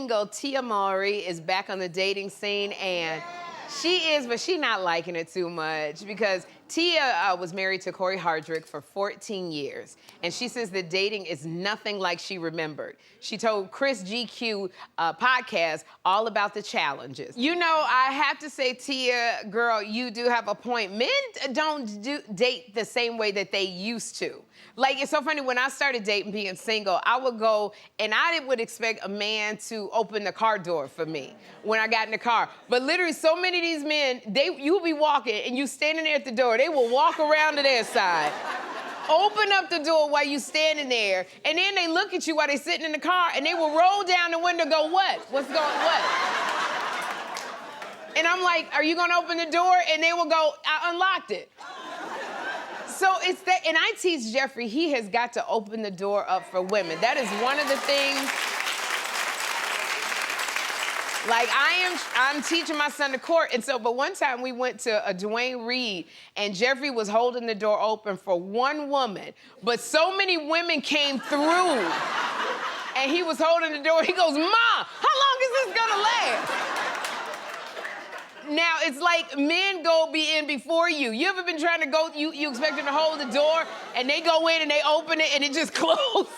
single Tia Mowry is back on the dating scene, and but she's not liking it too much because Tia was married to Corey Hardrick for 14 years, and she says that dating is nothing like she remembered. She told Chris GQ podcast all about the challenges. You know, I have to say, Tia, girl, you do have a point. Men don't date the same way that they used to. Like, it's so funny, when I started dating, being single, I would go, and I would expect a man to open the car door for me when I got in the car. But literally, so many of these men, you'll be walking, and you standing there at the door, they will walk around to their side, open up the door while you standing there, and then they look at you while they sitting in the car, and they will roll down the window and go, what? What? And I'm like, are you gonna open the door? And they will go, I unlocked it. So it's that, and I teach Jeffrey, he has got to open the door up for women. That is one of the things. Like, I'm teaching my son to court, and so, but one time we went to a Dwayne Reed, and Jeffrey was holding the door open for one woman, but so many women came through, and he was holding the door, he goes, Ma, how long is this gonna last? Now, it's like men be in before you. You ever been trying to go, you expect them to hold the door, and they go in and they open it and it just closes.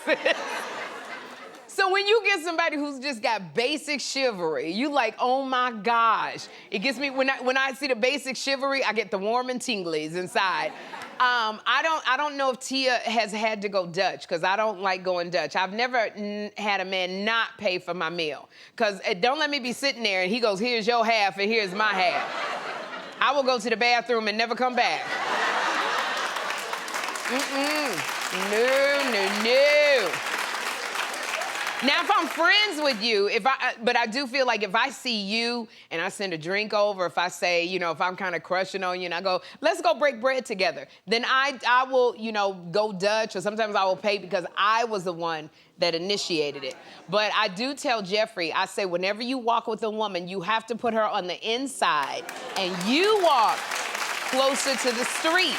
So when you get somebody who's just got basic chivalry, you like, oh my gosh. It gets me, when I see the basic chivalry, I get the warm and tinglies inside. I don't know if Tia has had to go Dutch, because I don't like going Dutch. I've never had a man not pay for my meal, because don't let me be sitting there and he goes, here's your half and here's my half. I will go to the bathroom and never come back. No. Now, if I'm friends with you, but I do feel like if I see you and I send a drink over, if I say, you know, if I'm kind of crushing on you and I go, let's go break bread together, then I will, you know, go Dutch, or sometimes I will pay because I was the one that initiated it. But I do tell Jeffrey, I say, whenever you walk with a woman, you have to put her on the inside and you walk closer to the street.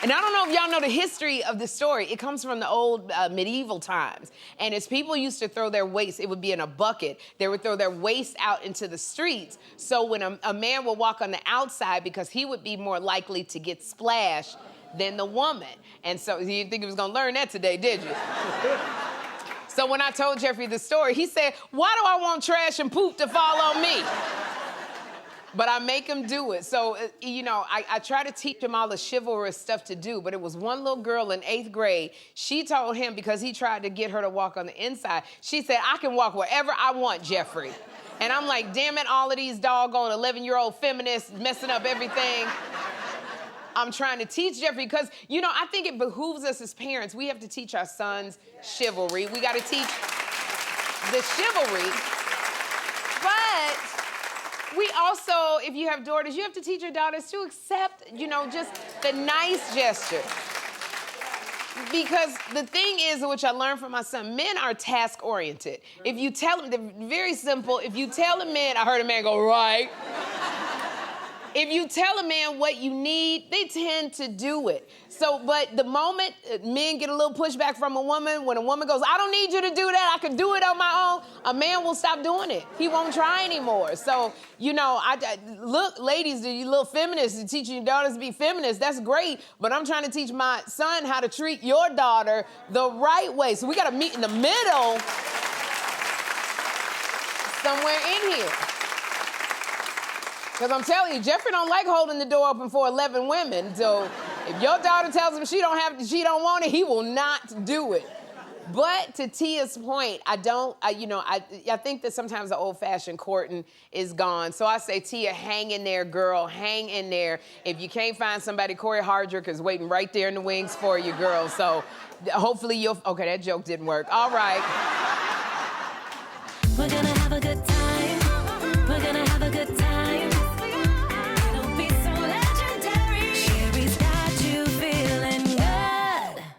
And I don't know if y'all know the history of this story. It comes from the old medieval times. And as people used to throw their waste, it would be in a bucket. They would throw their waste out into the streets. So when a man would walk on the outside, because he would be more likely to get splashed than the woman. And so you didn't think he was gonna learn that today, did you? So when I told Jeffrey the story, he said, why do I want trash and poop to fall on me? But I make him do it. So, you know, I try to teach him all the chivalrous stuff to do, but it was one little girl in 8th grade. She told him, because he tried to get her to walk on the inside, she said, I can walk wherever I want, Jeffrey. And I'm like, damn it, all of these doggone 11-year-old feminists messing up everything. I'm trying to teach Jeffrey, because, you know, I think it behooves us as parents. We have to teach our sons chivalry. We got to teach the chivalry. But we also, if you have daughters, you have to teach your daughters to accept, you know, just the nice gesture. Because the thing is, which I learned from my son, men are task-oriented. If you tell them, they're very simple. If you tell a man, I heard a man go, right. If you tell a man what you need, they tend to do it. So, but the moment men get a little pushback from a woman, when a woman goes, I don't need you to do that, I can do it on my own, a man will stop doing it. He won't try anymore. So, you know, look, ladies, you little feminists, you're teaching your daughters to be feminists, that's great, but I'm trying to teach my son how to treat your daughter the right way. So we gotta meet in the middle somewhere in here. Because I'm telling you, Jeffrey don't like holding the door open for 11 women. So if your daughter tells him she don't want it, he will not do it. But to Tia's point, I think that sometimes the old-fashioned courting is gone. So I say, Tia, hang in there, girl, hang in there. If you can't find somebody, Corey Hardrick is waiting right there in the wings for you, girl. So hopefully okay, that joke didn't work. All right. We're gonna have a good time.